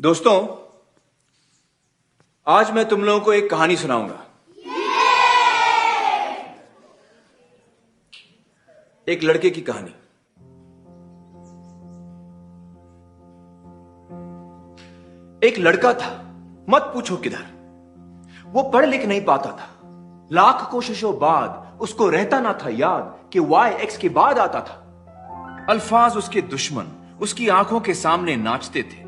दोस्तों, आज मैं तुम लोगों को एक कहानी सुनाऊंगा। एक लड़के की कहानी। एक लड़का था, मत पूछो किधर। वो पढ़ लिख नहीं पाता था। लाख कोशिशों बाद उसको रहता ना था याद कि वाई एक्स के बाद आता था। अल्फाज उसके दुश्मन उसकी आंखों के सामने नाचते थे।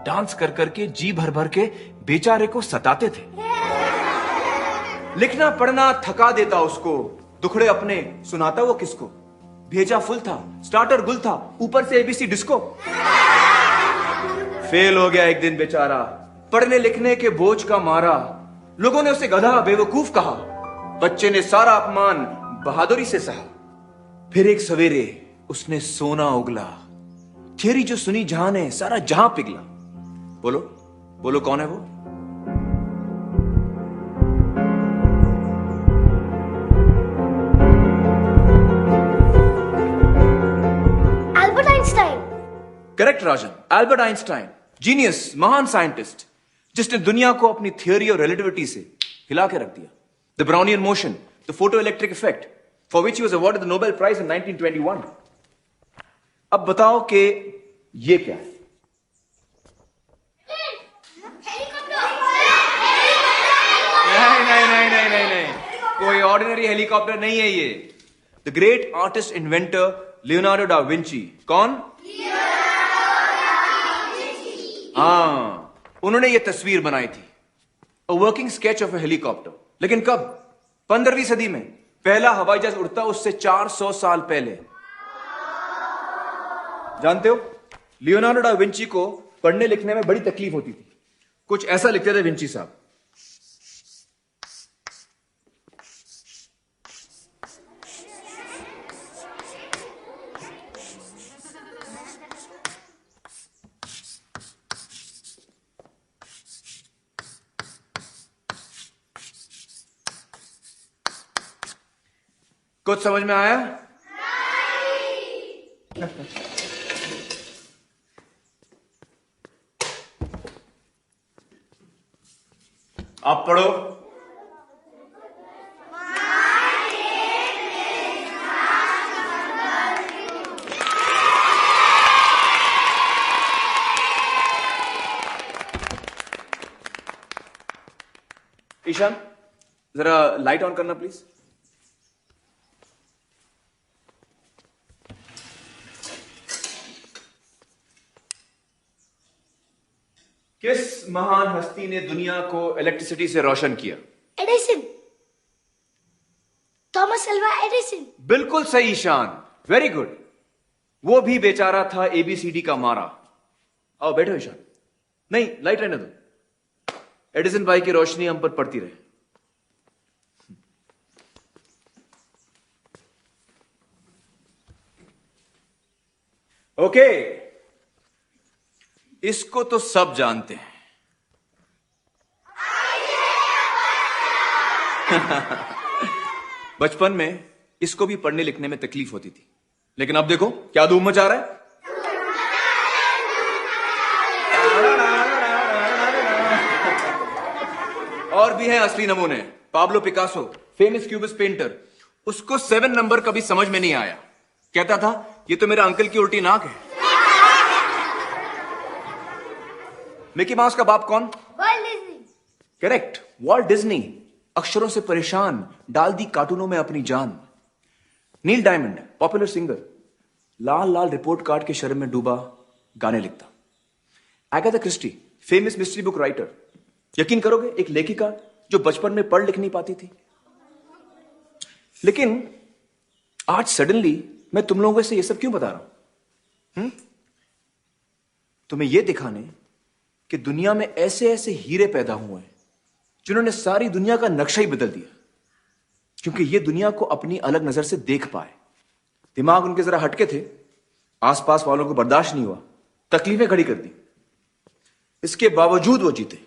डांस कर करके जी भर भर के बेचारे को सताते थे। लिखना पढ़ना थका देता उसको, दुखड़े अपने सुनाता वो किसको। भेजा फुल था, स्टार्टर गुल था, ऊपर से एबीसी डिस्को। फेल हो गया एक दिन बेचारा, पढ़ने लिखने के बोझ का मारा। लोगों ने उसे गधा बेवकूफ कहा। बच्चे ने सारा अपमान बहादुरी से सहा। फिर एक सवेरे उसने सोना उगला। थियरी जो सुनी जहां ने सारा जहां पिघला। बोलो बोलो, कौन है वो? Albert Einstein. करेक्ट राजन, एल्बर्ट आइंस्टाइन, जीनियस, महान साइंटिस्ट, जिसने दुनिया को अपनी थियोरी और रिलेटिविटी से हिला के रख दिया। The Brownian motion, the photo electric effect, for which he was awarded the Nobel prize in 1921। अब बताओ कि ये क्या है? नहीं, कोई ऑर्डिनरी हेलीकॉप्टर नहीं है ये। The great artist inventor Leonardo da Vinci. कौन? हाँ, उन्होंने ये तस्वीर बनाई थी, अ वर्किंग स्केच ऑफ ए हेलीकॉप्टर। लेकिन कब? 15वीं सदी में। पहला हवाई जहाज उड़ता उससे 400 साल पहले। जानते हो, लियोनार्डो डा विंची को पढ़ने लिखने में बड़ी तकलीफ होती थी। कुछ ऐसा लिखते थे विंची साहब। कुछ समझ में आया? आप पढ़ो। ईशान, जरा लाइट ऑन करना प्लीज। किस महान हस्ती ने दुनिया को इलेक्ट्रिसिटी से रोशन किया? एडिसन। Thomas Alva Edison. बिल्कुल सही ईशान, वेरी गुड। वो भी बेचारा था एबीसीडी का मारा। आओ बैठो ईशान। नहीं, लाइट रहने दो। एडिसन भाई की रोशनी हम पर पड़ती रहे। ओके, इसको तो सब जानते हैं। बचपन में इसको भी पढ़ने लिखने में तकलीफ होती थी, लेकिन अब देखो क्या धूम मचा रहा है। और भी हैं असली नमूने। Pablo Picasso, famous cubist painter, उसको 7 नंबर कभी समझ में नहीं आया। कहता था ये तो मेरा अंकल की उल्टी नाक है। मिकी माउस का बाप कौन? World Disney. Correct, Walt Disney. अक्षरों से परेशान, डाल दी कार्टूनों में अपनी जान। नील डायमंड, पॉपुलर सिंगर, लाल लाल रिपोर्ट कार्ड के शर्म में डूबा गाने लिखता। Agatha Christie, famous mystery book writer. यकीन करोगे, एक लेखिका जो बचपन में पढ़ लिख नहीं पाती थी। लेकिन आज सडनली मैं तुम लोगों से ये सब क्यों बता रहा हूं? तुम्हें यह दिखाने कि दुनिया में ऐसे ऐसे हीरे पैदा हुए हैं जिन्होंने सारी दुनिया का नक्शा ही बदल दिया, क्योंकि ये दुनिया को अपनी अलग नजर से देख पाए। दिमाग उनके जरा हटके थे, आसपास वालों को बर्दाश्त नहीं हुआ, तकलीफें खड़ी कर दी। इसके बावजूद वो जीते,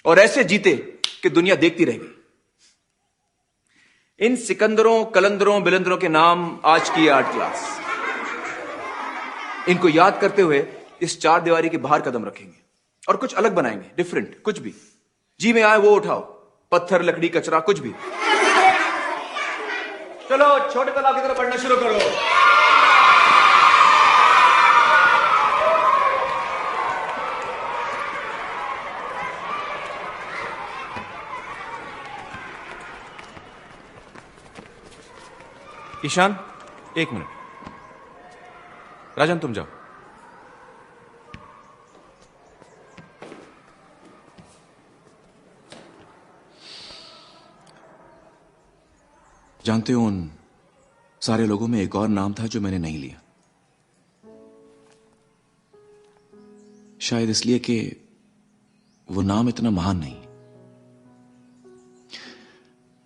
और ऐसे जीते कि दुनिया देखती रह गई। इन सिकंदरों, कलंदरों, बिलंदरों के नाम आज की आर्ट क्लास। इनको याद करते हुए इस 4 दीवारी के बाहर कदम रखेंगे। और कुछ अलग बनाएंगे, डिफरेंट, कुछ भी जी में आए वो उठाओ, पत्थर, लकड़ी, कचरा, कुछ भी। चलो छोटे तालाब की तरफ बढ़ना शुरू करो। ईशान, 1 मिनट। राजन तुम जाओ। जानते हो, उन सारे लोगों में एक और नाम था जो मैंने नहीं लिया। शायद इसलिए कि वो नाम इतना महान नहीं,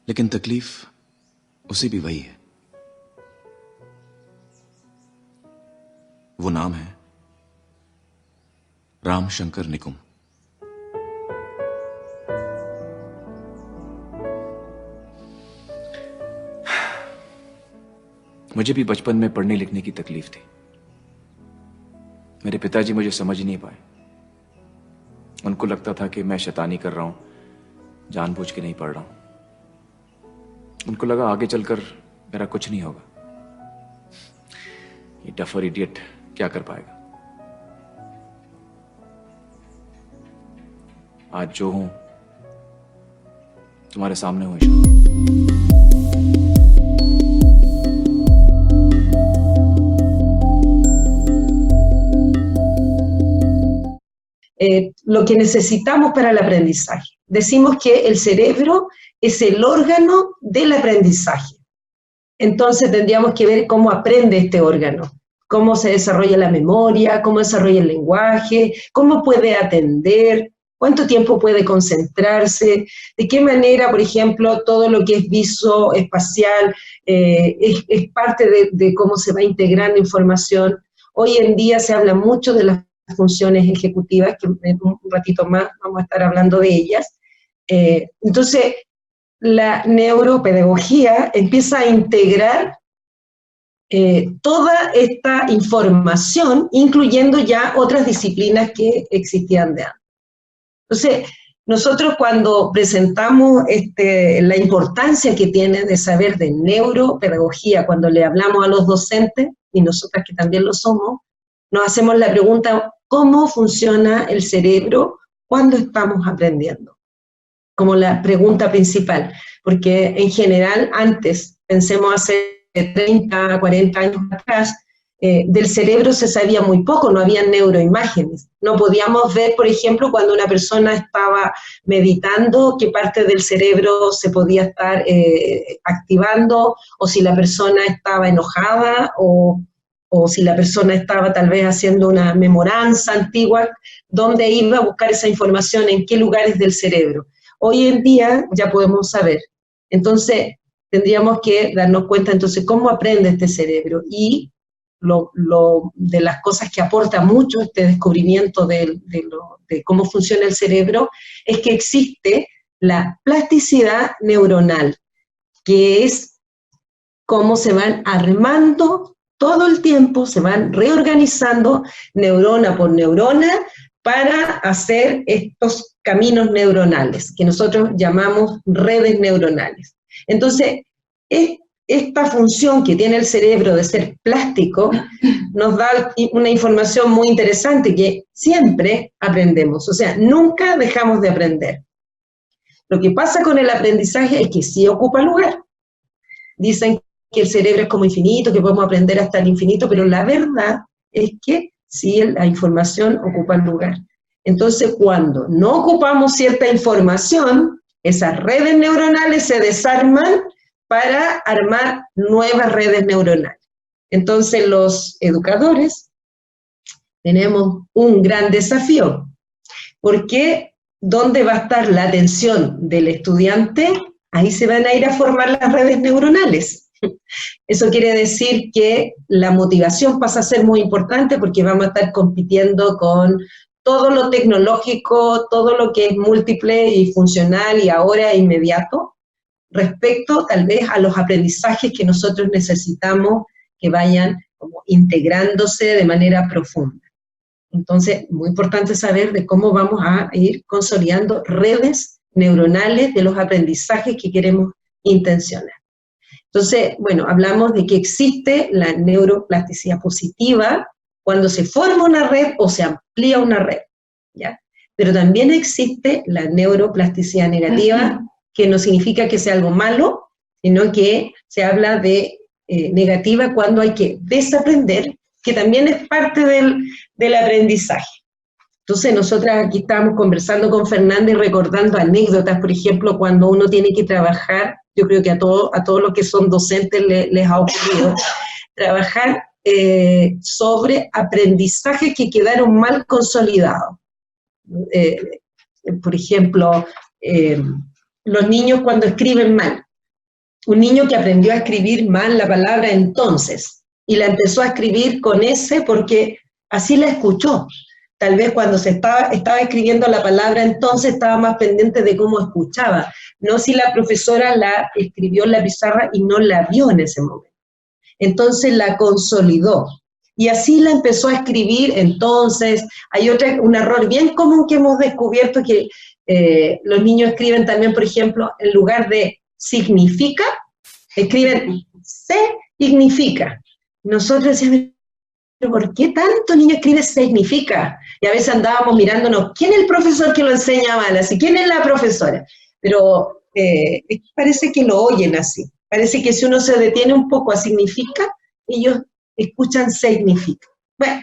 लेकिन तकलीफ उसे भी वही है। वो नाम है राम शंकर निकुम। मुझे भी बचपन में पढ़ने लिखने की तकलीफ थी। मेरे पिताजी मुझे समझ ही नहीं पाए। उनको लगता था कि मैं शैतानी कर रहा हूं, जानबूझ के नहीं पढ़ रहा हूं। उनको लगा आगे चलकर मेरा कुछ नहीं होगा, ये डफर इडियट क्या कर पाएगा। आज जो हूं तुम्हारे सामने हूं Ishan. Lo que necesitamos para el aprendizaje. Decimos que el cerebro es el órgano del aprendizaje. Entonces tendríamos que ver cómo aprende este órgano, cómo se desarrolla la memoria, cómo desarrolla el lenguaje, cómo puede atender, cuánto tiempo puede concentrarse, de qué manera, por ejemplo, todo lo que es visoespacial es parte de cómo se va integrando información. Hoy en día se habla mucho de las funciones ejecutivas, que en un ratito más vamos a estar hablando de ellas. Entonces, la neuropedagogía empieza a integrar toda esta información, incluyendo ya otras disciplinas que existían de antes. Entonces, nosotros cuando presentamos la importancia que tiene de saber de neuropedagogía, cuando le hablamos a los docentes, y nosotras que también lo somos, nos hacemos la pregunta, ¿cómo funciona el cerebro cuando estamos aprendiendo? Como la pregunta principal, porque en general antes, pensemos hace 30, 40 años atrás, del cerebro se sabía muy poco, no había neuroimágenes. No podíamos ver, por ejemplo, cuando una persona estaba meditando, qué parte del cerebro se podía estar activando, o si la persona estaba enojada, o si la persona estaba tal vez haciendo una memoranza antigua, dónde iba a buscar esa información, en qué lugares del cerebro. Hoy en día ya podemos saber. Entonces, tendríamos que darnos cuenta entonces cómo aprende este cerebro. Y de las cosas que aporta mucho este descubrimiento de cómo funciona el cerebro es que existe la plasticidad neuronal, que es cómo se van armando todo el tiempo, se van reorganizando neurona por neurona para hacer estos caminos neuronales, que nosotros llamamos redes neuronales. Entonces, esta función que tiene el cerebro de ser plástico nos da una información muy interesante, que siempre aprendemos, o sea, nunca dejamos de aprender. Lo que pasa con el aprendizaje es que sí ocupa lugar. Dicen que el cerebro es como infinito, que podemos aprender hasta el infinito, pero la verdad es que sí la información ocupa lugar. Entonces, cuando no ocupamos cierta información, esas redes neuronales se desarman para armar nuevas redes neuronales. Entonces, los educadores tenemos un gran desafío, porque ¿dónde va a estar la atención del estudiante? Ahí se van a ir a formar las redes neuronales. Eso quiere decir que la motivación pasa a ser muy importante, porque vamos a estar compitiendo con todo lo tecnológico, todo lo que es múltiple y funcional y ahora inmediato, respecto tal vez a los aprendizajes que nosotros necesitamos que vayan como integrándose de manera profunda. Entonces, muy importante saber de cómo vamos a ir consolidando redes neuronales de los aprendizajes que queremos intencionar. Entonces, bueno, hablamos de que existe la neuroplasticidad positiva cuando se forma una red o se amplía una red, ¿ya? Pero también existe la neuroplasticidad negativa, que no significa que sea algo malo, sino que se habla de negativa cuando hay que desaprender, que también es parte del aprendizaje. Entonces, nosotras aquí estábamos conversando con Fernanda y recordando anécdotas, por ejemplo, cuando uno tiene que trabajar, yo creo que a todos los que son docentes les ha ocurrido, trabajar sobre aprendizajes que quedaron mal consolidados. Por ejemplo, los niños cuando escriben mal. Un niño que aprendió a escribir mal la palabra entonces, y la empezó a escribir con S porque así la escuchó. Tal vez cuando estaba escribiendo la palabra entonces estaba más pendiente de cómo escuchaba, no si la profesora la escribió en la pizarra y no la vio en ese momento. Entonces la consolidó. Y así la empezó a escribir. Entonces, hay un error bien común que hemos descubierto, que los niños escriben también, por ejemplo, en lugar de significa, escriben significa. Nosotros decíamos, ¿por qué tanto niño escribe significa? Y a veces andábamos mirándonos, ¿quién es el profesor que lo enseña mal? Así, ¿quién es la profesora? Pero parece que lo oyen así. Parece que si uno se detiene un poco a significa, ellos escuchan significa. Bueno,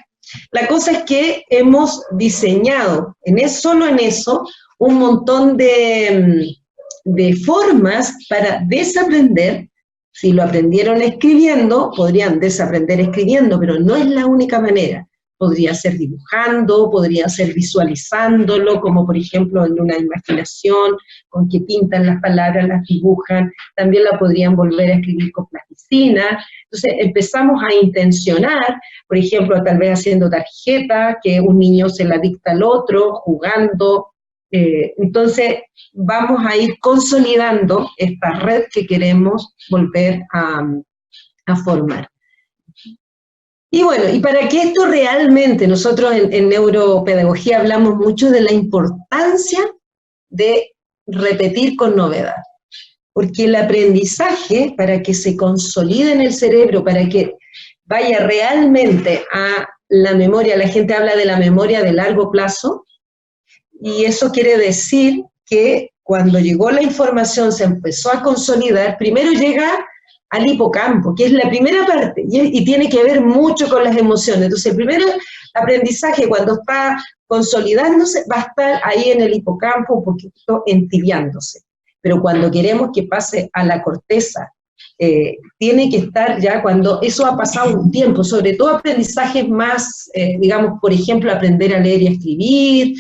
la cosa es que hemos diseñado, solo en eso, un montón de formas para desaprender. Si lo aprendieron escribiendo, podrían desaprender escribiendo, pero no es la única manera. Podría ser dibujando, podría ser visualizándolo, como por ejemplo en una imaginación, con que pintan las palabras, las dibujan, también la podrían volver a escribir con plasticina. Entonces empezamos a intencionar, por ejemplo, tal vez haciendo tarjeta, que un niño se la dicta al otro, jugando. Entonces vamos a ir consolidando esta red que queremos volver a formar. Y bueno, y para que esto realmente, nosotros en neuropedagogía hablamos mucho de la importancia de repetir con novedad, porque el aprendizaje, para que se consolide en el cerebro, para que vaya realmente a la memoria, la gente habla de la memoria de largo plazo, y eso quiere decir que cuando llegó la información, se empezó a consolidar, primero llega al hipocampo, que es la primera parte, y tiene que ver mucho con las emociones. Entonces, el primer aprendizaje, cuando está consolidándose, va a estar ahí en el hipocampo, un poquito entibiándose. Pero cuando queremos que pase a la corteza, tiene que estar ya cuando eso ha pasado un tiempo, sobre todo aprendizajes más, digamos, por ejemplo, aprender a leer y a escribir,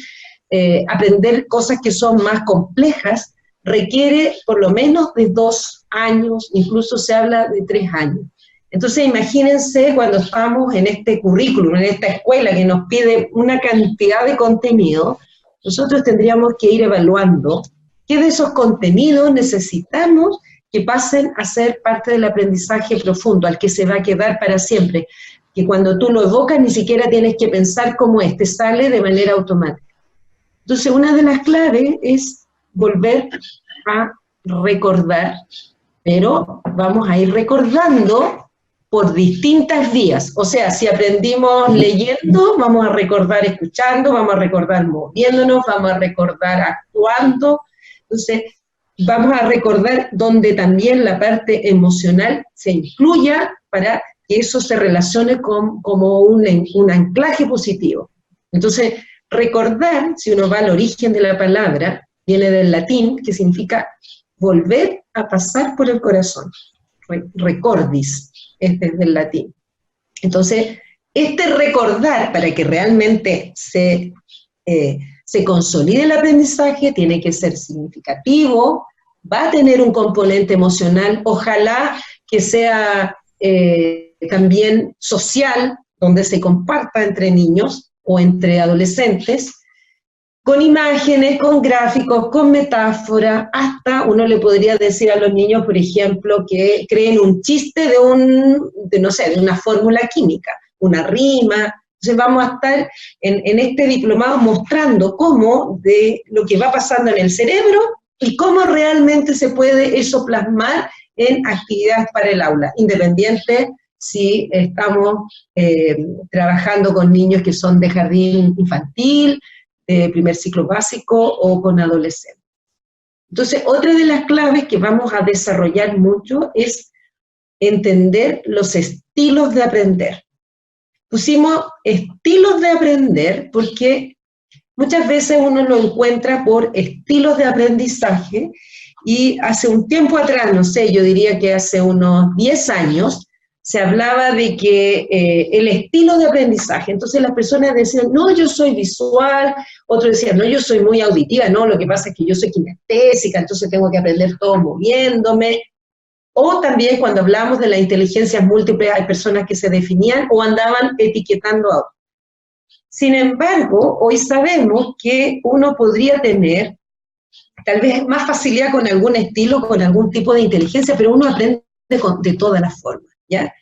aprender cosas que son más complejas, requiere por lo menos de 2 años, incluso se habla de 3 años. Entonces imagínense cuando estamos en este currículum, en esta escuela que nos pide una cantidad de contenido, nosotros tendríamos que ir evaluando qué de esos contenidos necesitamos que pasen a ser parte del aprendizaje profundo, al que se va a quedar para siempre, que cuando tú lo evocas ni siquiera tienes que pensar cómo te sale de manera automática. Entonces una de las claves es volver a recordar, pero vamos a ir recordando por distintas vías. O sea, si aprendimos leyendo, vamos a recordar escuchando, vamos a recordar moviéndonos, vamos a recordar actuando. Entonces, vamos a recordar donde también la parte emocional se incluya para que eso se relacione como un anclaje positivo. Entonces, recordar, si uno va al origen de la palabra, viene del latín, que significa volver a pasar por el corazón. Recordis, este es del latín. Entonces, este recordar, para que realmente se consolide el aprendizaje, tiene que ser significativo, va a tener un componente emocional, ojalá que sea también social, donde se comparta entre niños o entre adolescentes, con imágenes, con gráficos, con metáfora, hasta uno le podría decir a los niños, por ejemplo, que creen un chiste de una fórmula química, una rima, Entonces vamos a estar en este diplomado mostrando cómo de lo que va pasando en el cerebro y cómo realmente se puede eso plasmar en actividades para el aula, independiente si estamos trabajando con niños que son de jardín infantil, de primer ciclo básico o con adolescentes. Entonces, otra de las claves que vamos a desarrollar mucho es entender los estilos de aprender. Pusimos estilos de aprender porque muchas veces uno lo encuentra por estilos de aprendizaje y hace un tiempo atrás, no sé, yo diría que hace unos 10 años, se hablaba de que el estilo de aprendizaje, entonces las personas decían, no, yo soy visual, otros decían, no, yo soy muy auditiva, no, lo que pasa es que yo soy kinestésica, entonces tengo que aprender todo moviéndome. O también cuando hablamos de las inteligencias múltiples, hay personas que se definían o andaban etiquetando a otros. Sin embargo, hoy sabemos que uno podría tener tal vez más facilidad con algún estilo, con algún tipo de inteligencia, pero uno aprende de todas las formas, ¿ya?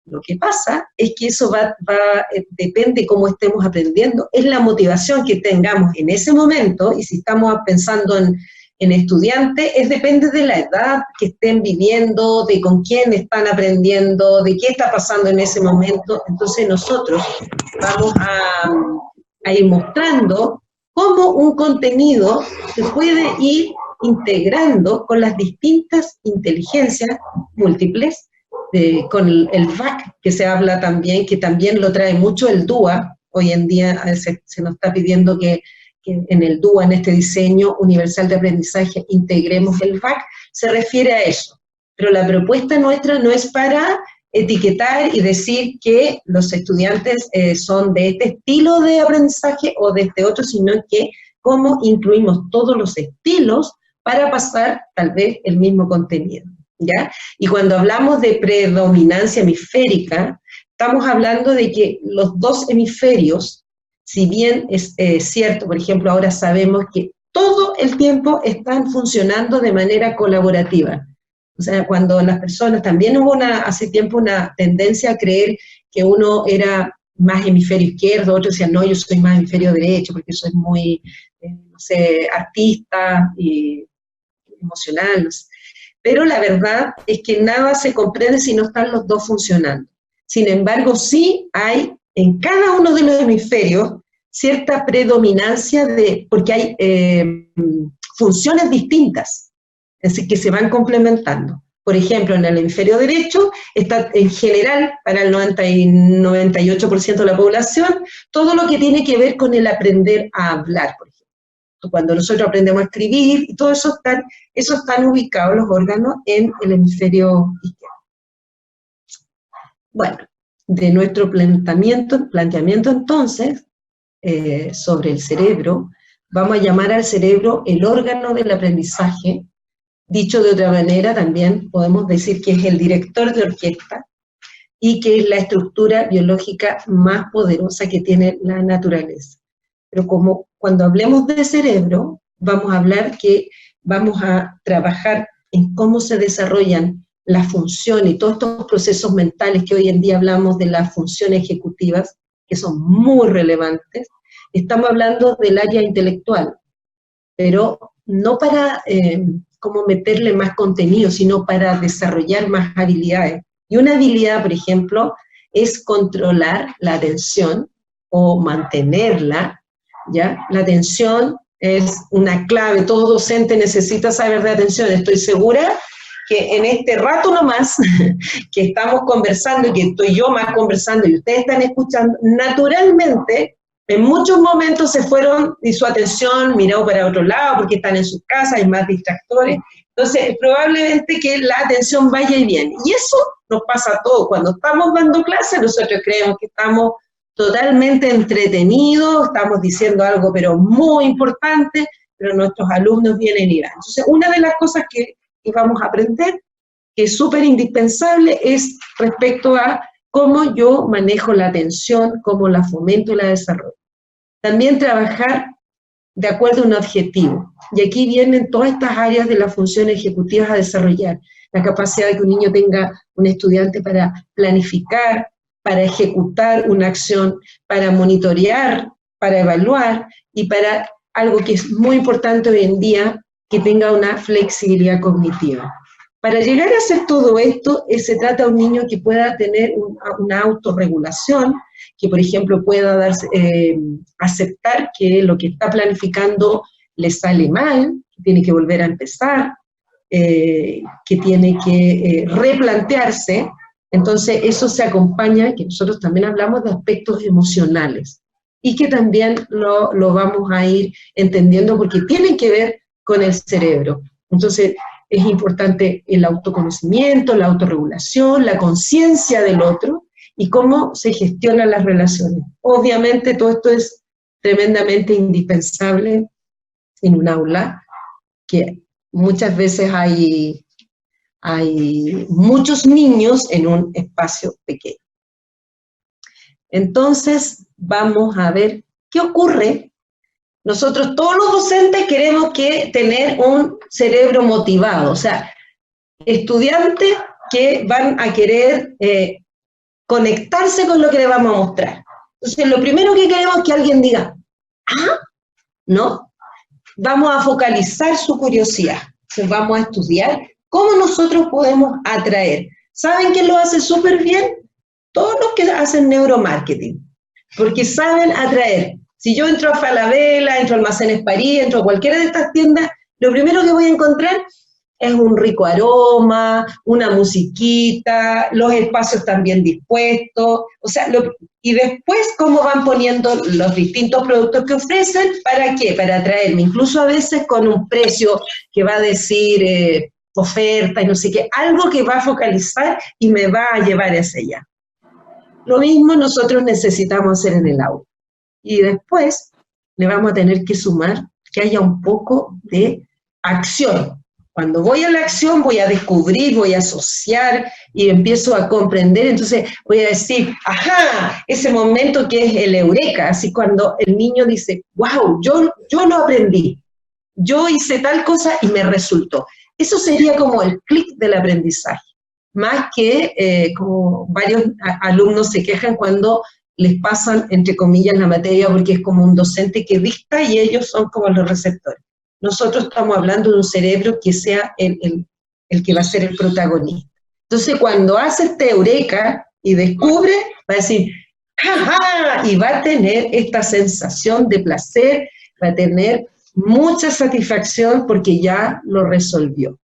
Lo que pasa es que eso depende de cómo estemos aprendiendo, es la motivación que tengamos en ese momento, y si estamos pensando en estudiantes, depende de la edad que estén viviendo, de con quién están aprendiendo, de qué está pasando en ese momento. Entonces nosotros vamos a ir mostrando cómo un contenido se puede ir integrando con las distintas inteligencias múltiples, con el VAC, que se habla también, que también lo trae mucho el DUA. Hoy en día se nos está pidiendo que en el DUA, en este diseño universal de aprendizaje, integremos el VAC, se refiere a eso. Pero la propuesta nuestra no es para etiquetar y decir que los estudiantes son de este estilo de aprendizaje o de este otro, sino que cómo incluimos todos los estilos para pasar tal vez el mismo contenido, ¿ya? Y cuando hablamos de predominancia hemisférica, estamos hablando de que los dos hemisferios, si bien es cierto, por ejemplo, ahora sabemos que todo el tiempo están funcionando de manera colaborativa. O sea, cuando las personas, también hubo hace tiempo una tendencia a creer que uno era más hemisferio izquierdo, otros decían, no, yo soy más hemisferio derecho, porque soy muy, no sé, artista y emocional, no sé. Pero la verdad es que nada se comprende si no están los dos funcionando. Sin embargo, sí hay en cada uno de los hemisferios cierta predominancia porque hay funciones distintas, es decir, que se van complementando. Por ejemplo, en el hemisferio derecho está en general, para el 90 y 98% de la población, todo lo que tiene que ver con el aprender a hablar, por ejemplo. Cuando nosotros aprendemos a escribir, y todo eso están ubicados los órganos en el hemisferio izquierdo. Bueno, de nuestro planteamiento entonces, sobre el cerebro, vamos a llamar al cerebro el órgano del aprendizaje. Dicho de otra manera, también podemos decir que es el director de orquesta y que es la estructura biológica más poderosa que tiene la naturaleza. Pero como cuando hablemos de cerebro, vamos a hablar que vamos a trabajar en cómo se desarrollan las funciones y todos estos procesos mentales que hoy en día hablamos de las funciones ejecutivas, que son muy relevantes. Estamos hablando del área intelectual, pero no para como meterle más contenido, sino para desarrollar más habilidades. Y una habilidad, por ejemplo, es controlar la atención o mantenerla, ¿ya? La atención es una clave, todo docente necesita saber de atención. Estoy segura que en este rato nomás que estamos conversando y que estoy yo más conversando y ustedes están escuchando, naturalmente en muchos momentos se fueron y su atención miró para otro lado porque están en sus casas, hay más distractores. Entonces, probablemente que la atención vaya y viene. Y eso nos pasa a todos. Cuando estamos dando clases, nosotros creemos que estamos totalmente entretenidos, estamos diciendo algo pero muy importante, pero nuestros alumnos vienen y van. Entonces, una de las cosas que vamos a aprender, que es súper indispensable, es respecto a cómo yo manejo la atención, cómo la fomento y la desarrollo. También trabajar de acuerdo a un objetivo. Y aquí vienen todas estas áreas de las funciones ejecutivas a desarrollar. La capacidad de que un niño tenga, un estudiante para planificar, para ejecutar una acción, para monitorear, para evaluar y para algo que es muy importante hoy en día, que tenga una flexibilidad cognitiva. Para llegar a hacer todo esto, se trata de un niño que pueda tener una autorregulación, que por ejemplo pueda aceptar que lo que está planificando le sale mal, que tiene que volver a empezar, que tiene que replantearse. Entonces eso se acompaña, que nosotros también hablamos de aspectos emocionales, y que también lo vamos a ir entendiendo porque tienen que ver con el cerebro. Entonces es importante el autoconocimiento, la autorregulación, la conciencia del otro y cómo se gestionan las relaciones. Obviamente todo esto es tremendamente indispensable en un aula, que muchas veces hay muchos niños en un espacio pequeño. Entonces, vamos a ver qué ocurre. Nosotros, todos los docentes, queremos tener un cerebro motivado, o sea, estudiantes que van a querer conectarse con lo que les vamos a mostrar. Entonces, lo primero que queremos es que alguien diga, ah, ¿no? Vamos a focalizar su curiosidad. Entonces, vamos a estudiar cómo nosotros podemos atraer. ¿Saben quién lo hace súper bien? Todos los que hacen neuromarketing, porque saben atraer. Si yo entro a Falabella, entro a Almacenes París, entro a cualquiera de estas tiendas, lo primero que voy a encontrar es un rico aroma, una musiquita, los espacios están bien dispuestos, o sea, y después cómo van poniendo los distintos productos que ofrecen, ¿para qué? Para atraerme, incluso a veces con un precio que va a decir oferta y no sé qué, algo que va a focalizar y me va a llevar hacia allá. Lo mismo nosotros necesitamos hacer en el aula. Y después le vamos a tener que sumar que haya un poco de acción. Cuando voy a la acción voy a descubrir, voy a asociar y empiezo a comprender, entonces voy a decir, ajá, ese momento que es el eureka, así cuando el niño dice, wow, yo lo aprendí, yo hice tal cosa y me resultó. Eso sería como el clic del aprendizaje. Más que como varios alumnos se quejan cuando les pasan, entre comillas, la materia porque es como un docente que dicta y ellos son como los receptores. Nosotros estamos hablando de un cerebro que sea el que va a ser el protagonista. Entonces, cuando hace este eureka y descubre, va a decir, ¡ja, ja! Y va a tener esta sensación de placer, va a tener mucha satisfacción porque ya lo resolvió.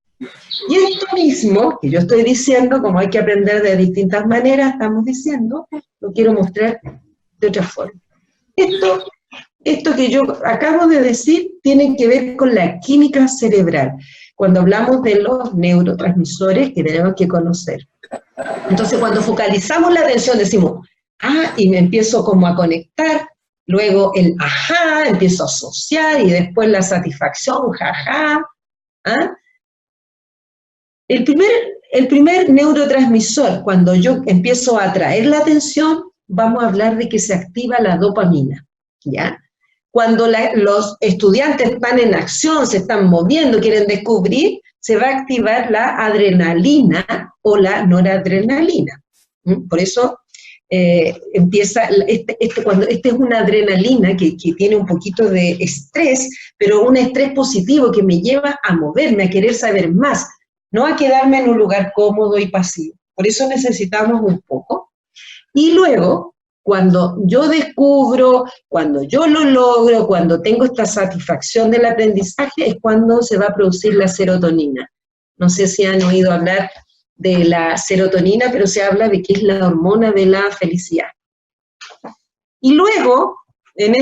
Y esto mismo que yo estoy diciendo, como hay que aprender de distintas maneras, estamos diciendo, lo quiero mostrar de otra forma. Esto que yo acabo de decir tiene que ver con la química cerebral, cuando hablamos de los neurotransmisores que tenemos que conocer. Entonces, cuando focalizamos la atención, decimos, ah, y me empiezo como a conectar, luego el ajá, empiezo a asociar, y después la satisfacción, jaja, ¿ah? El primer neurotransmisor, cuando yo empiezo a atraer la atención, vamos a hablar de que se activa la dopamina, ¿ya? Cuando los estudiantes están en acción, se están moviendo, quieren descubrir, se va a activar la adrenalina o la noradrenalina. Por eso empieza, cuando es una adrenalina que tiene un poquito de estrés, pero un estrés positivo que me lleva a moverme, a querer saber más, no a quedarme en un lugar cómodo y pasivo. Por eso necesitamos un poco. Y luego, cuando yo descubro, cuando yo lo logro, cuando tengo esta satisfacción del aprendizaje, es cuando se va a producir la serotonina. No sé si han oído hablar de la serotonina, pero se habla de que es la hormona de la felicidad. Y luego, en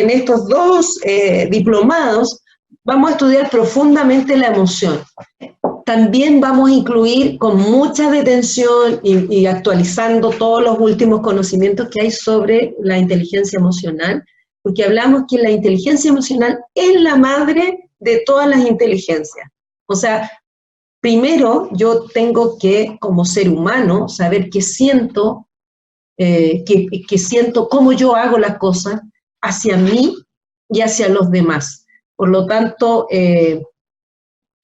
estos dos diplomados, vamos a estudiar profundamente la emoción. También vamos a incluir con mucha detención y actualizando todos los últimos conocimientos que hay sobre la inteligencia emocional, porque hablamos que la inteligencia emocional es la madre de todas las inteligencias. O sea, primero yo tengo que, como ser humano, saber qué siento, que siento cómo yo hago las cosas hacia mí y hacia los demás. Por lo tanto,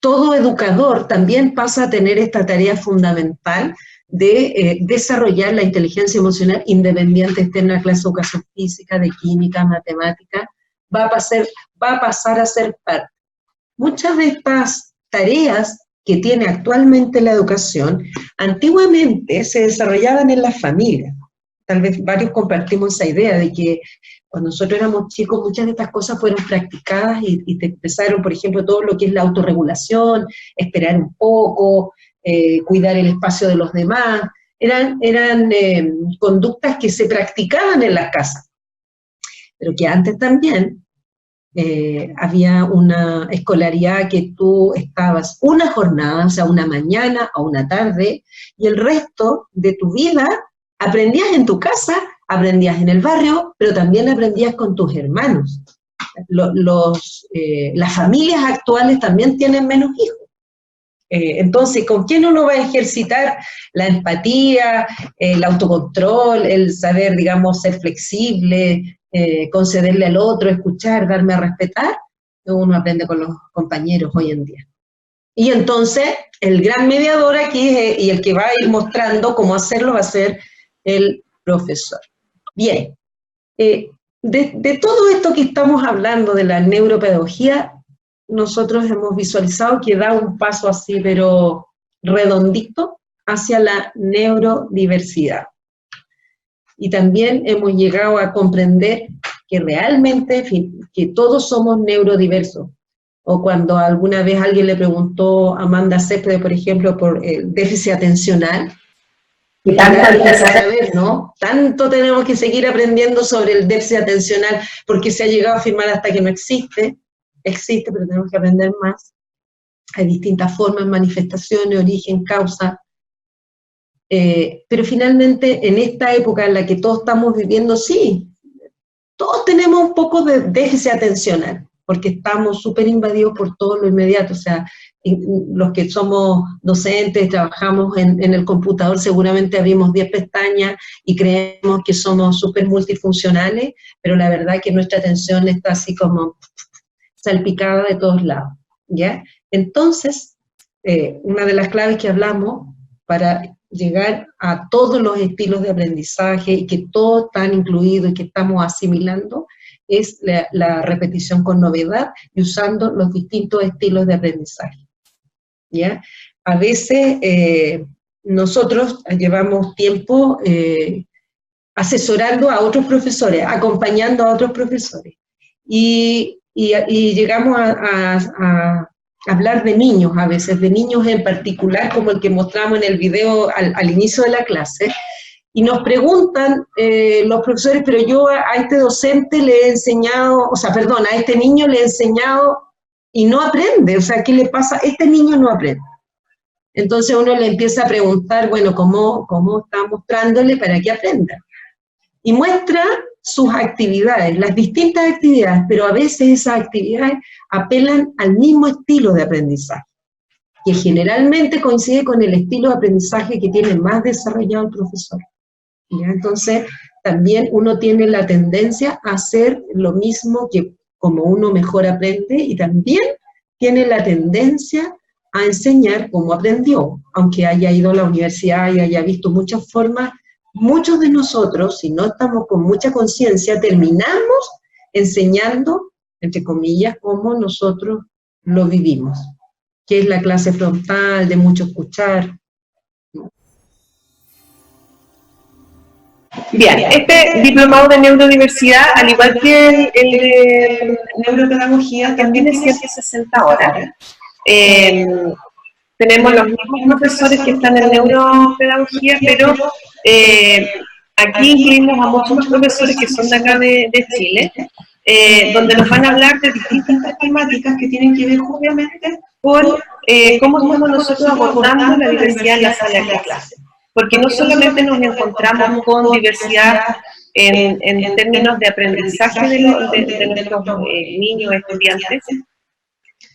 todo educador también pasa a tener esta tarea fundamental de desarrollar la inteligencia emocional independiente, esté en la clase de educación física, de química, matemática, va a pasar a ser parte. Muchas de estas tareas que tiene actualmente la educación, antiguamente se desarrollaban en las familias. Tal vez varios compartimos esa idea de que cuando nosotros éramos chicos muchas de estas cosas fueron practicadas y te empezaron, por ejemplo, todo lo que es la autorregulación, esperar un poco, cuidar el espacio de los demás, eran conductas que se practicaban en las casas, pero que antes también había una escolaridad que tú estabas una jornada, o sea, una mañana o una tarde, y el resto de tu vida aprendías en tu casa, aprendías en el barrio, pero también aprendías con tus hermanos. Las familias actuales también tienen menos hijos. Entonces, ¿con quién uno va a ejercitar la empatía, el autocontrol, el saber, digamos, ser flexible, concederle al otro, escuchar, darme a respetar? Uno aprende con los compañeros hoy en día. Y entonces, el gran mediador aquí y el que va a ir mostrando cómo hacerlo va a ser el profesor. Bien, de todo esto que estamos hablando de la neuropedagogía, nosotros hemos visualizado que da un paso así, pero redondito, hacia la neurodiversidad. Y también hemos llegado a comprender que realmente, que todos somos neurodiversos. O cuando alguna vez alguien le preguntó a Amanda Céspedes, por ejemplo, por el déficit atencional, y tanto hay que saber, ¿no? Tanto tenemos que seguir aprendiendo sobre el déficit atencional, porque se ha llegado a afirmar hasta que no existe, pero tenemos que aprender más. Hay distintas formas, manifestaciones, origen, causa. Pero finalmente, en esta época en la que todos estamos viviendo, sí, todos tenemos un poco de déficit atencional, porque estamos súper invadidos por todo lo inmediato. O sea, los que somos docentes, trabajamos en el computador, seguramente abrimos 10 pestañas y creemos que somos súper multifuncionales, pero la verdad es que nuestra atención está así como salpicada de todos lados, ¿ya? Entonces, una de las claves que hablamos para llegar a todos los estilos de aprendizaje y que todos están incluidos y que estamos asimilando es la repetición con novedad y usando los distintos estilos de aprendizaje, ¿ya? A veces nosotros llevamos tiempo asesorando a otros profesores, acompañando a otros profesores, y llegamos a hablar de niños a veces, de niños en particular, como el que mostramos en el video al inicio de la clase, y nos preguntan los profesores, pero yo a este docente le he enseñado, o sea, perdón, a este niño le he enseñado y no aprende, o sea, ¿qué le pasa? Este niño no aprende. Entonces uno le empieza a preguntar, bueno, ¿cómo está mostrándole para que aprenda? Y muestra sus actividades, las distintas actividades, pero a veces esas actividades apelan al mismo estilo de aprendizaje, que generalmente coincide con el estilo de aprendizaje que tiene más desarrollado el profesor. ¿Ya? Entonces, también uno tiene la tendencia a hacer lo mismo que como uno mejor aprende, y también tiene la tendencia a enseñar como aprendió, aunque haya ido a la universidad y haya visto muchas formas. Muchos de nosotros, si no estamos con mucha conciencia, terminamos enseñando, entre comillas, como nosotros lo vivimos, que es la clase frontal, de mucho escuchar. Bien, este diplomado de neurodiversidad, al igual que el de neuropedagogía, también es 160 horas. Tenemos los mismos profesores que están en neuropedagogía, pero aquí incluimos a muchos profesores que son de acá de Chile, donde nos van a hablar de distintas temáticas que tienen que ver obviamente con cómo estamos nosotros abordando la diversidad en la sala de clase. Porque no solamente nos encontramos con diversidad en términos de aprendizaje de nuestros niños, estudiantes,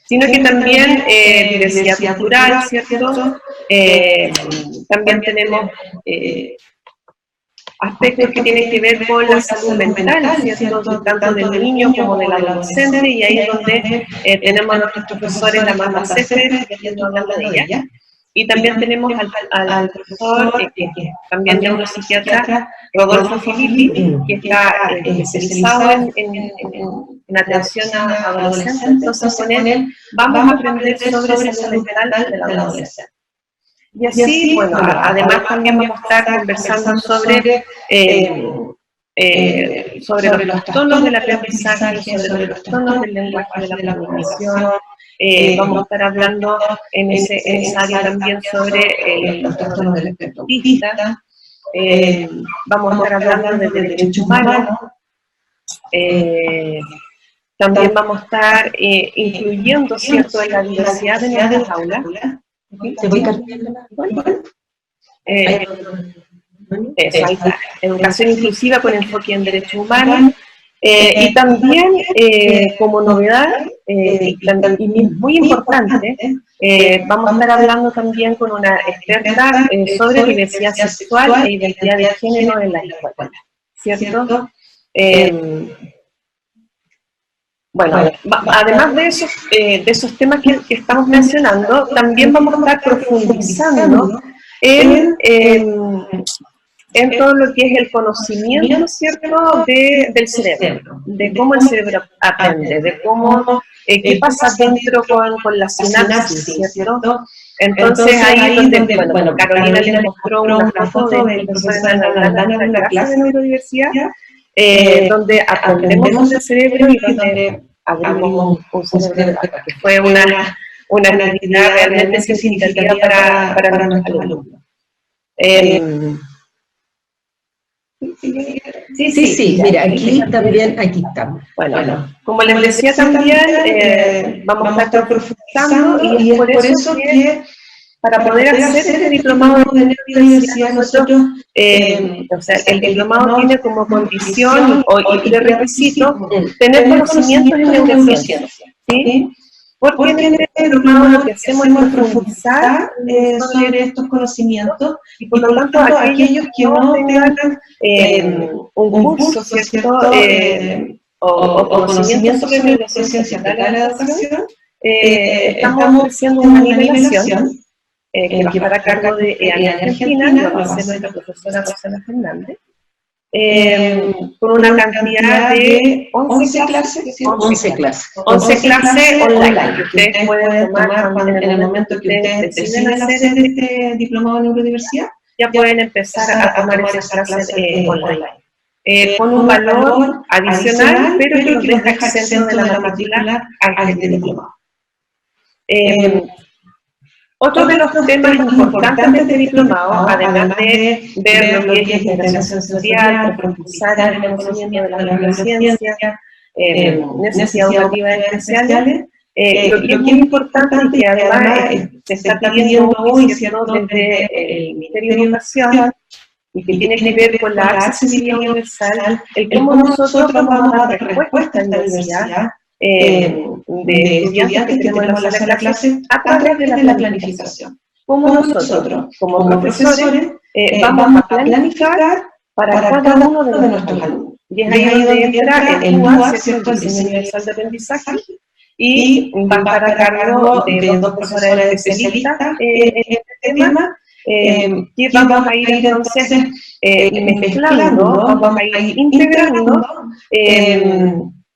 sino que también diversidad cultural, ¿cierto? También tenemos aspectos que tienen que ver con la salud mental, ¿cierto? Tanto del niño como del adolescente, y ahí es donde tenemos a nuestros profesores, la Amanda Céspedes, que estamos hablando de ella. Y también tenemos al profesor, que es también neuropsiquiatra, Rodolfo Filippi, que está especializado en atención a adolescentes. Entonces, con él vamos a aprender sobre salud mental de la adolescencia. Y así, bueno, además también vamos a estar conversando sobre los trastornos del aprendizaje, sobre los trastornos del lenguaje de la comunicación. Vamos a estar hablando en esa área también sobre los trastornos del espectro autista. Vamos a estar hablando de derechos humanos. También vamos a estar incluyendo, ¿cierto?, en la diversidad de nuestras aulas. ¿Se voy cambiando? Eso, ahí está. Educación inclusiva con enfoque en derechos humanos. Y también, como novedad, y muy importante, vamos a estar hablando también con una experta sobre diversidad sexual e identidad de género en la escuela, ¿cierto? Bueno, además de esos temas que estamos mencionando, también vamos a estar profundizando en todo lo que es el conocimiento, ¿cierto?, del cerebro, de cómo el cerebro aprende, de cómo, qué pasa dentro con la sinapsis, ¿cierto? Entonces ahí es donde, bueno, Carolina les mostró una foto del profesor Ana en una clase de neurodiversidad, donde aprendemos del cerebro y donde abrimos un cerebro, que fue una actividad realmente significativa para nuestros alumnos. Sí, mira, aquí también, aquí estamos. Bueno, como les decía también, vamos a estar profundizando y es por eso que para poder hacer este diplomado de neurodiversidad nosotros, o sea, el diplomado tiene como condición y prerequisito tener conocimientos en neurociencia, ¿sí? Porque en este diplomado lo que hacemos es profundizar sobre estos conocimientos y por lo tanto aquellos que no tengan un curso, ¿cierto?, o conocimientos sobre neurociencia aplicada a la educación, estamos ofreciendo una nivelación que va a estar a cargo de EANE Argentina, lo va a hacer nuestra profesora Rosana Fernández, con una cantidad de 11 clases online que ustedes pueden tomar en el momento que ustedes deciden hacer este diplomado de neurodiversidad, ya pueden empezar a tomar esas clases online. Con un valor adicional, pero que los deja exento de la matrícula a este diplomado. Otro de los temas importantes de este diplomado, además de ver lo que es integración sensorial, profundizar en el conocimiento de la neurociencia, necesidades educativas especiales, lo que es muy importante y que además se está pidiendo hoy, ¿cierto?, desde el Ministerio de Educación, y que tiene que ver con la accesibilidad universal, el cómo nosotros vamos a dar respuesta en la universidad de estudiantes que tenemos en la sala de clase a través de la planificación. Como nosotros, como profesores, vamos a planificar para cada uno de nuestros alumnos. Y es ahí donde entra el DUA, ¿cierto?, el diseño universal de aprendizaje, y va a estar a cargo de dos profesores especialistas en este tema, que vamos a ir entonces mezclando, vamos a ir integrando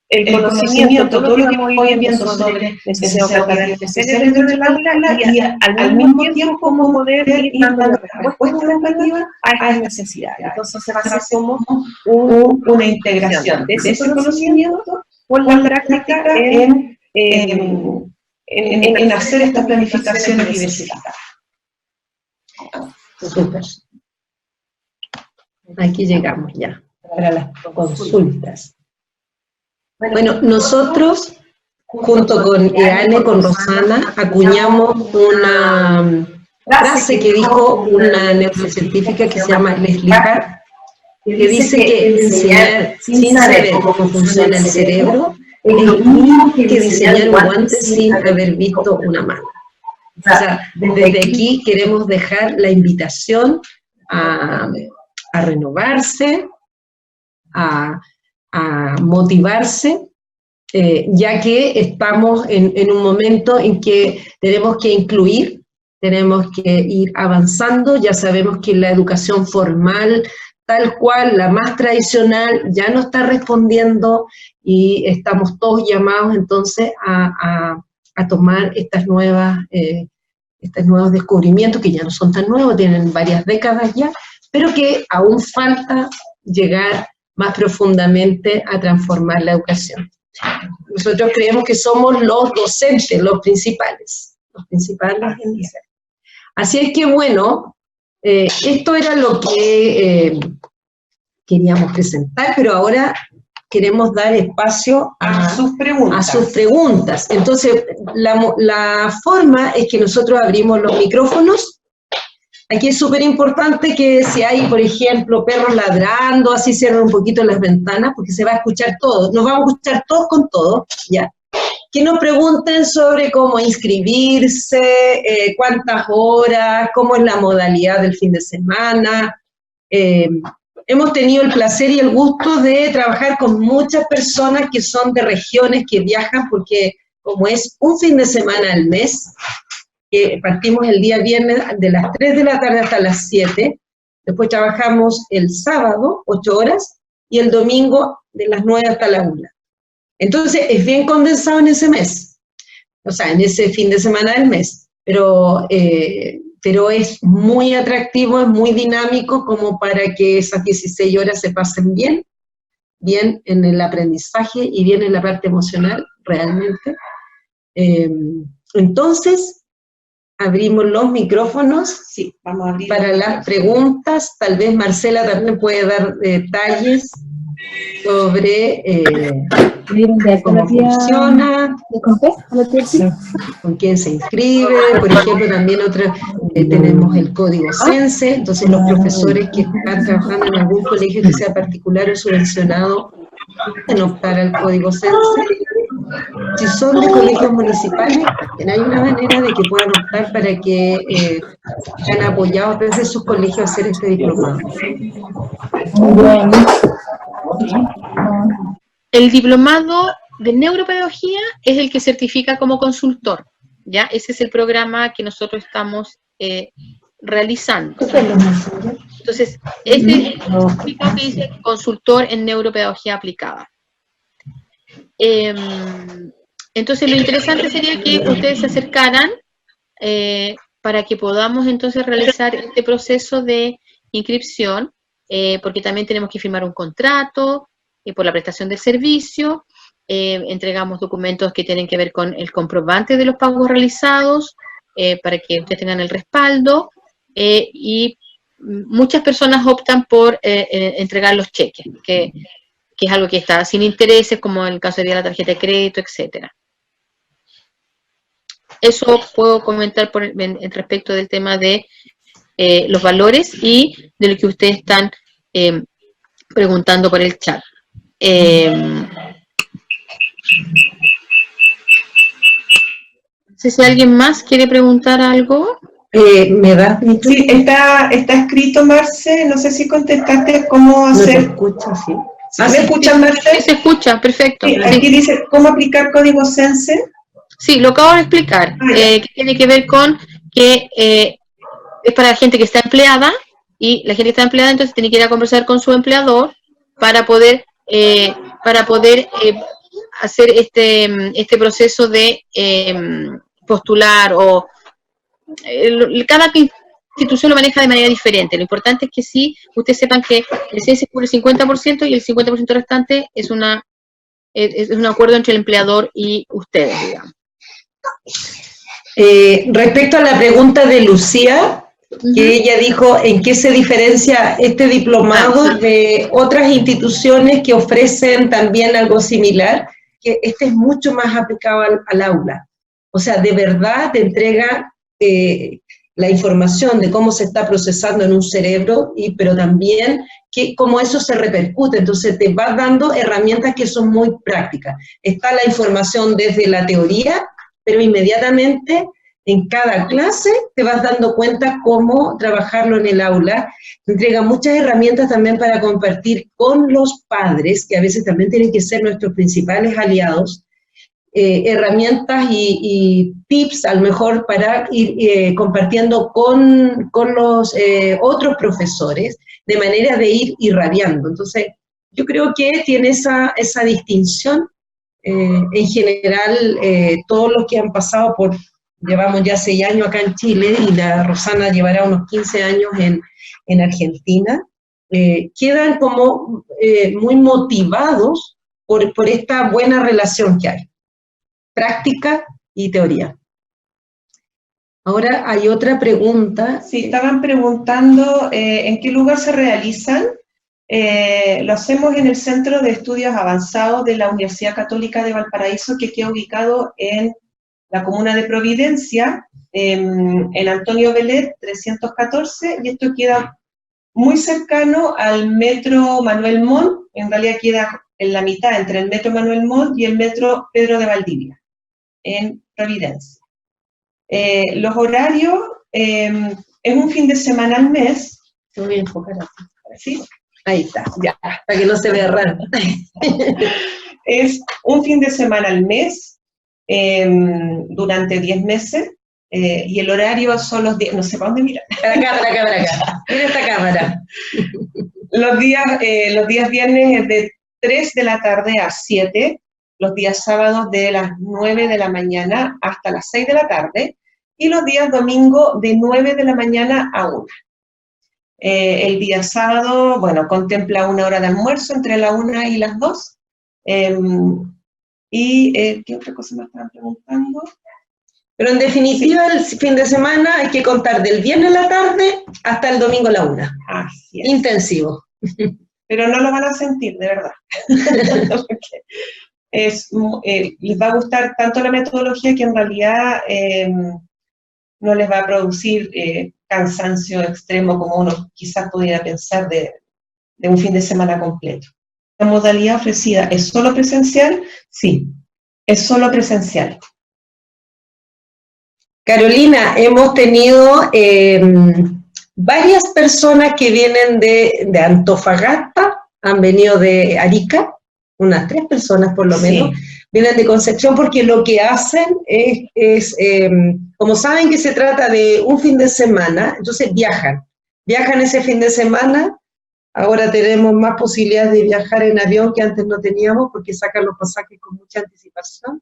el conocimiento, todo lo que hemos ido viendo sobre necesidades educativas especiales dentro del aula y al mismo tiempo cómo poder ir dando respuestas educativas a estas necesidades. Entonces se va a hacer como una integración de ese conocimiento con la práctica en hacer estas planificaciones diversificadas. Súper. Aquí llegamos ya, para las consultas. Bueno, nosotros, junto con EANE, con Rosana, acuñamos una frase que dijo una neurocientífica que se llama Leslie Hart, que dice que enseñar sin saber cómo funciona el cerebro es lo mismo que diseñar un guante sin haber visto una mano. O sea, desde aquí queremos dejar la invitación a renovarse, a motivarse, ya que estamos en un momento en que tenemos que incluir tenemos que ir avanzando. Ya sabemos que la educación formal, tal cual, la más tradicional, ya no está respondiendo y estamos todos llamados entonces a tomar estos nuevos descubrimientos, que ya no son tan nuevos, tienen varias décadas ya, pero que aún falta llegar más profundamente a transformar la educación. Nosotros creemos que somos los docentes, los principales en eso. Así es que bueno, esto era lo que queríamos presentar, pero ahora queremos dar espacio a sus preguntas. Entonces, la forma es que nosotros abrimos los micrófonos. Aquí es súper importante que si hay, por ejemplo, perros ladrando, así cierren un poquito las ventanas, porque se va a escuchar todo. Nos vamos a escuchar todos con todos, ¿ya? Que nos pregunten sobre cómo inscribirse, cuántas horas, cómo es la modalidad del fin de semana. Hemos tenido el placer y el gusto de trabajar con muchas personas que son de regiones que viajan, porque como es un fin de semana al mes, partimos el día viernes de las 3 de la tarde hasta las 7, después trabajamos el sábado, 8 horas, y el domingo de las 9 hasta las 1. Entonces es bien condensado en ese mes, o sea, en ese fin de semana del mes, pero es muy atractivo, es muy dinámico como para que esas 16 horas se pasen bien en el aprendizaje y bien en la parte emocional, realmente. Entonces, abrimos los micrófonos, sí, vamos a abrir para las preguntas. Tal vez Marcela también puede dar detalles sobre cómo funciona, con quién se inscribe. Por ejemplo, también tenemos el código CENSE, entonces los profesores que están trabajando en algún colegio que sea particular o subvencionado pueden optar al código CENSE. Si son de colegios municipales, hay una manera de que puedan optar para que sean apoyados desde sus colegios a hacer este diplomado. El diplomado de neuropedagogía es el que certifica como consultor, ¿ya? Ese es el programa que nosotros estamos realizando. Entonces, este es el certificado que dice consultor en neuropedagogía aplicada. Entonces, lo interesante sería que ustedes se acercaran para que podamos entonces realizar este proceso de inscripción, porque también tenemos que firmar un contrato por la prestación del servicio, entregamos documentos que tienen que ver con el comprobante de los pagos realizados, para que ustedes tengan el respaldo, y muchas personas optan por entregar los cheques, que es algo que está sin intereses, como en el caso de la tarjeta de crédito, etcétera. Eso puedo comentar respecto del tema de los valores y de lo que ustedes están preguntando por el chat. No sé si alguien más quiere preguntar algo. ¿Me das? Sí, está escrito, Marce, no sé si contestaste cómo hacer. No se escucha, sí. ¿Me escuchan, Marce? Sí, se escucha, perfecto. Sí, aquí dice, ¿cómo aplicar código CENSE? Sí, lo acabo de explicar, que tiene que ver con que es para la gente que está empleada, y la gente que está empleada entonces tiene que ir a conversar con su empleador para poder hacer este proceso de postular, o cada institución lo maneja de manera diferente. Lo importante es que sí, ustedes sepan que el CENSE cubre el 50% y el 50% restante es un acuerdo entre el empleador y ustedes, digamos. Respecto a la pregunta de Lucía, que ella dijo en qué se diferencia este diplomado de otras instituciones que ofrecen también algo similar, que este es mucho más aplicado al aula. O sea, de verdad te entrega la información de cómo se está procesando en un cerebro, pero también cómo eso se repercute. Entonces te vas dando herramientas que son muy prácticas. Está la información desde la teoría, pero inmediatamente en cada clase te vas dando cuenta cómo trabajarlo en el aula. Te entrega muchas herramientas también para compartir con los padres, que a veces también tienen que ser nuestros principales aliados, herramientas y tips a lo mejor para ir compartiendo con los otros profesores, de manera de ir irradiando. Entonces, yo creo que tiene esa distinción. En general, todos los que han pasado llevamos ya 6 años acá en Chile, y la Rosana llevará unos 15 años en Argentina, quedan como muy motivados por esta buena relación que hay, práctica y teoría. Ahora hay otra pregunta. Sí, estaban preguntando en qué lugar se realizan. Lo hacemos en el Centro de Estudios Avanzados de la Universidad Católica de Valparaíso, que queda ubicado en la comuna de Providencia, en Antonio Velet 314, y esto queda muy cercano al Metro Manuel Montt. En realidad queda en la mitad entre el Metro Manuel Montt y el Metro Pedro de Valdivia, en Providencia. Los horarios, es un fin de semana al mes. Te voy a enfocar así. ¿Sí? Ahí está, ya, para que no se vea raro. Es un fin de semana al mes, durante 10 meses, y el horario son los días, no sé para dónde mirar. Para acá. Mira esta cámara. Los días viernes es de 3 de la tarde a 7, los días sábados de las 9 de la mañana hasta las 6 de la tarde, y los días domingo de 9 de la mañana a 1. El día sábado, bueno, contempla 1 hora de almuerzo entre la 1 y las 2. ¿Qué otra cosa me estaban preguntando? Pero en definitiva, el fin de semana hay que contar del viernes a la tarde hasta el domingo a la 1. Así es. Intensivo. Pero no lo van a sentir, de verdad. Porque les va a gustar tanto la metodología que en realidad no les va a producir cansancio extremo como uno quizás pudiera pensar de un fin de semana completo. ¿La modalidad ofrecida es solo presencial? Sí, es solo presencial. Carolina, hemos tenido varias personas que vienen de Antofagasta, han venido de Arica, unas 3 personas por lo menos, vienen de Concepción, porque lo que hacen es como saben que se trata de un fin de semana, entonces viajan ese fin de semana. Ahora tenemos más posibilidades de viajar en avión que antes no teníamos, porque sacan los pasajes con mucha anticipación.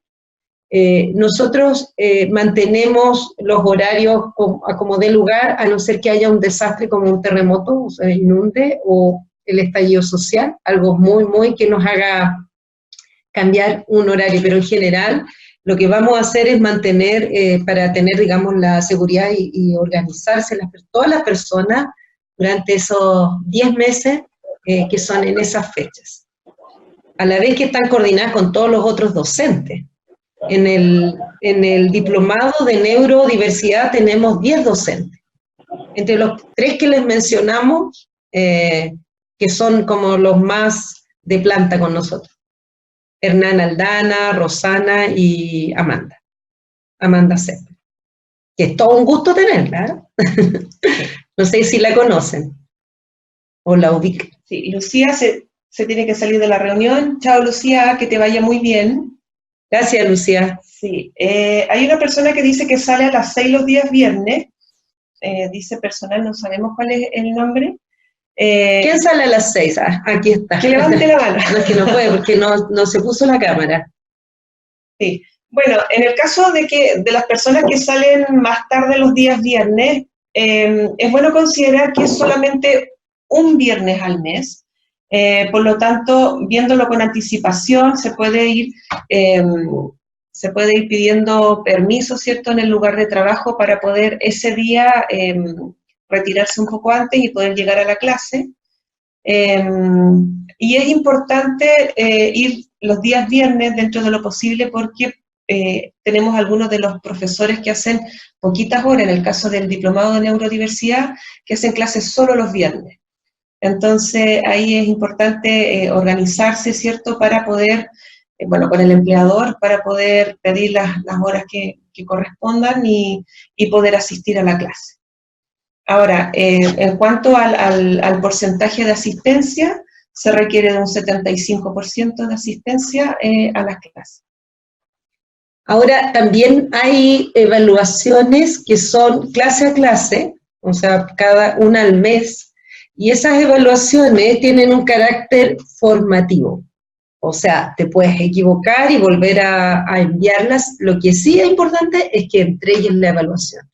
Nosotros mantenemos los horarios a como dé lugar, a no ser que haya un desastre como un terremoto, o se inunde, o el estallido social, algo muy que nos haga cambiar un horario, pero en general lo que vamos a hacer es mantener, para tener, digamos, la seguridad y organizarse todas las personas durante esos 10 meses que son en esas fechas, a la vez que están coordinadas con todos los otros docentes. En el diplomado de neurodiversidad tenemos 10 docentes, entre los 3 que les mencionamos, que son como los más de planta con nosotros: Hernán Aldana, Rosana y Amanda Sepp, que es todo un gusto tenerla, ¿eh? No sé si la conocen o la ubican. Sí, Lucía se tiene que salir de la reunión. Chao, Lucía, que te vaya muy bien. Gracias, Lucía. Sí, hay una persona que dice que sale a las 6 los días viernes, dice personal, no sabemos cuál es el nombre. ¿Quién sale a las 6? Ah, aquí está. Que levante la mano. No, es que no puede, porque no se puso la cámara. Sí, bueno, en el caso de las personas que salen más tarde los días viernes, es bueno considerar que es solamente un viernes al mes. Por lo tanto, viéndolo con anticipación, se puede ir pidiendo permiso, ¿cierto?, en el lugar de trabajo para poder ese día retirarse un poco antes y poder llegar a la clase. Y es importante ir los días viernes dentro de lo posible, porque tenemos algunos de los profesores que hacen poquitas horas, en el caso del diplomado de neurodiversidad, que hacen clases solo los viernes. Entonces, ahí es importante organizarse, ¿cierto?, para poder, con el empleador, para poder pedir las horas que correspondan y poder asistir a la clase. Ahora, en cuanto al porcentaje de asistencia, se requiere de un 75% de asistencia a las clases. Ahora, también hay evaluaciones que son clase a clase, o sea, cada una al mes, y esas evaluaciones tienen un carácter formativo. O sea, te puedes equivocar y volver a enviarlas. Lo que sí es importante es que entreguen la evaluación.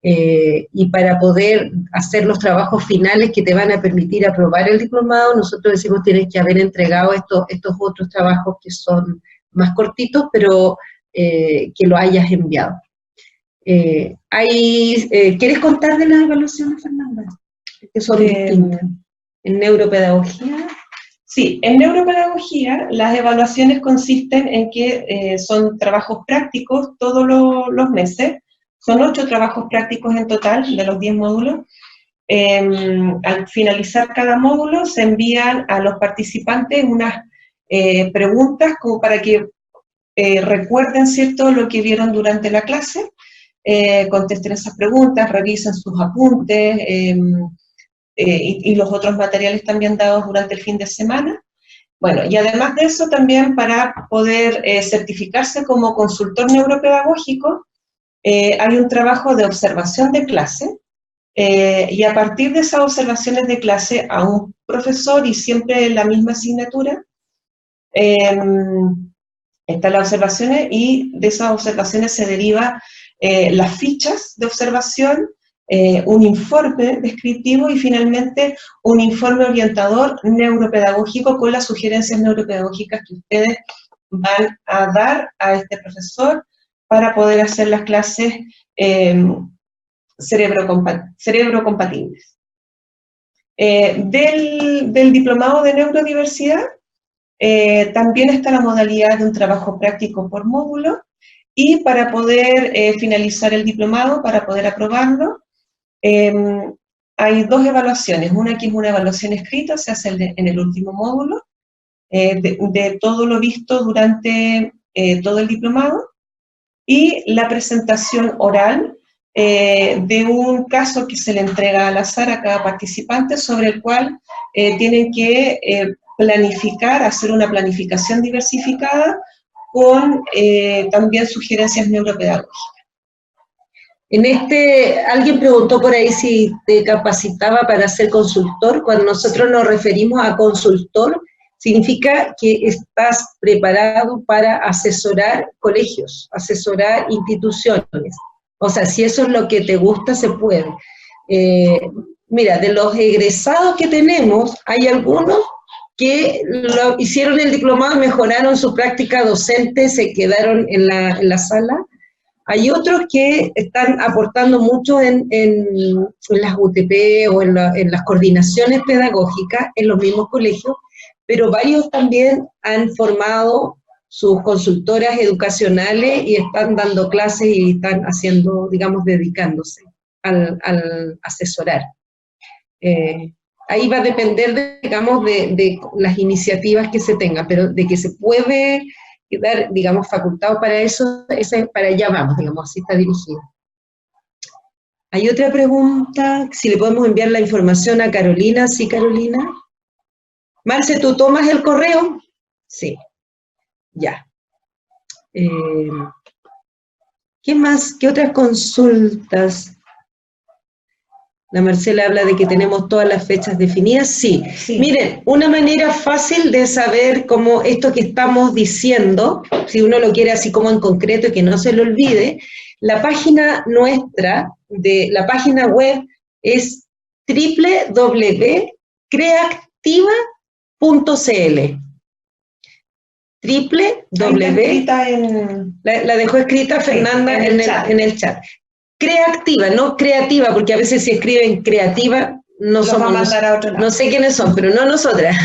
Y para poder hacer los trabajos finales que te van a permitir aprobar el diplomado, nosotros decimos tienes que haber entregado estos otros trabajos que son más cortitos, pero que lo hayas enviado. ¿Quieres contar de las evaluaciones, Fernanda? Que son distintas. En neuropedagogía. Sí, en neuropedagogía las evaluaciones consisten en que son trabajos prácticos todos los meses. Son 8 trabajos prácticos en total de los 10 módulos. Al finalizar cada módulo se envían a los participantes unas preguntas como para que recuerden, ¿cierto?, lo que vieron durante la clase, contesten esas preguntas, revisen sus apuntes y los otros materiales también dados durante el fin de semana. Bueno, y además de eso también para poder certificarse como consultor neuropedagógico, hay un trabajo de observación de clase, y a partir de esas observaciones de clase a un profesor y siempre en la misma asignatura, están las observaciones y de esas observaciones se deriva las fichas de observación, un informe descriptivo y finalmente un informe orientador neuropedagógico con las sugerencias neuropedagógicas que ustedes van a dar a este profesor para poder hacer las clases cerebrocompatibles. Del diplomado de neurodiversidad también está la modalidad de un trabajo práctico por módulo, y para poder finalizar el diplomado, para poder aprobarlo, hay 2 evaluaciones. Una que es una evaluación escrita, se hace en el último módulo, de todo lo visto durante todo el diplomado, y la presentación oral de un caso que se le entrega al azar a cada participante, sobre el cual tienen que planificar, hacer una planificación diversificada con también sugerencias neuropedagógicas. Alguien preguntó por ahí si te capacitaba para ser consultor. Cuando nosotros nos referimos a consultor, significa que estás preparado para asesorar colegios, asesorar instituciones. O sea, si eso es lo que te gusta, se puede. Mira, de los egresados que tenemos, hay algunos que hicieron el diplomado, mejoraron su práctica docente, se quedaron en la sala. Hay otros que están aportando mucho en las UTP o en las coordinaciones pedagógicas en los mismos colegios, pero varios también han formado sus consultoras educacionales y están dando clases y están haciendo, digamos, dedicándose al asesorar. Ahí va a depender, digamos, de las iniciativas que se tengan, pero de que se puede dar, digamos, facultado para eso, para allá vamos, digamos, así está dirigido. Hay otra pregunta, si le podemos enviar la información a Carolina. Sí, Carolina. Marce, ¿tú tomas el correo? Sí. Ya. ¿Qué más? ¿Qué otras consultas? La Marcela habla de que tenemos todas las fechas definidas. Sí. Miren, una manera fácil de saber cómo esto que estamos diciendo, si uno lo quiere así como en concreto y que no se lo olvide, la página nuestra, la página web es www.creactiva.cl. La dejó escrita Fernanda en el chat. Creactiva, no creativa, porque a veces si escriben creativa, no sé quiénes son, pero no nosotras.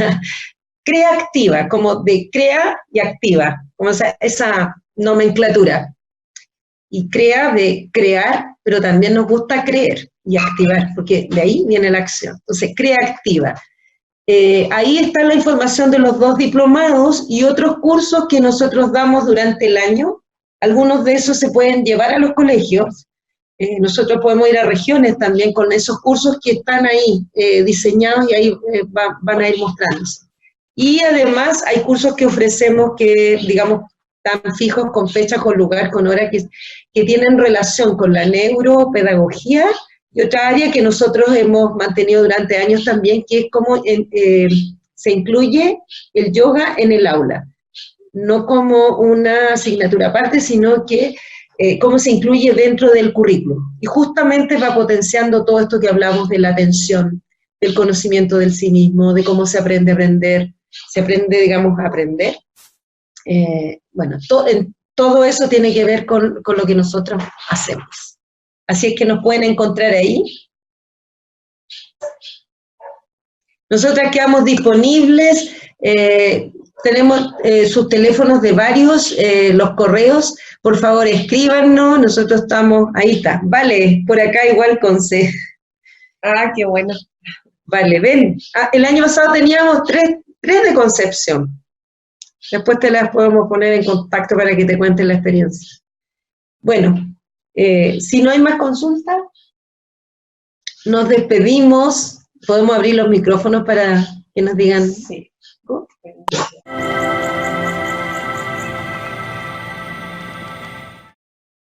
Creactiva, como de crea y activa, como esa nomenclatura. Y crea de crear, pero también nos gusta creer y activar, porque de ahí viene la acción. Entonces, Creactiva. Ahí está la información de los 2 diplomados y otros cursos que nosotros damos durante el año. Algunos de esos se pueden llevar a los colegios. Nosotros podemos ir a regiones también con esos cursos que están ahí diseñados y ahí van a ir mostrándose. Y además hay cursos que ofrecemos que, digamos, tan fijos con fecha, con lugar, con hora, que tienen relación con la neuropedagogía y otra área que nosotros hemos mantenido durante años también, que es cómo se incluye el yoga en el aula. No como una asignatura aparte, sino que cómo se incluye dentro del currículum. Y justamente va potenciando todo esto que hablamos de la atención, del conocimiento del sí mismo, de cómo se aprende a aprender, se aprende, digamos, a aprender. Bueno, todo eso tiene que ver con lo que nosotros hacemos. Así es que nos pueden encontrar ahí. Nosotras quedamos disponibles, tenemos sus teléfonos de varios, los correos, por favor escríbanos, nosotros estamos, ahí está, vale, por acá igual con C. Ah, qué bueno. Vale, ven, el año pasado teníamos tres de Concepción, después te las podemos poner en contacto para que te cuenten la experiencia. Bueno, si no hay más consultas, nos despedimos, podemos abrir los micrófonos para que nos digan. Sí.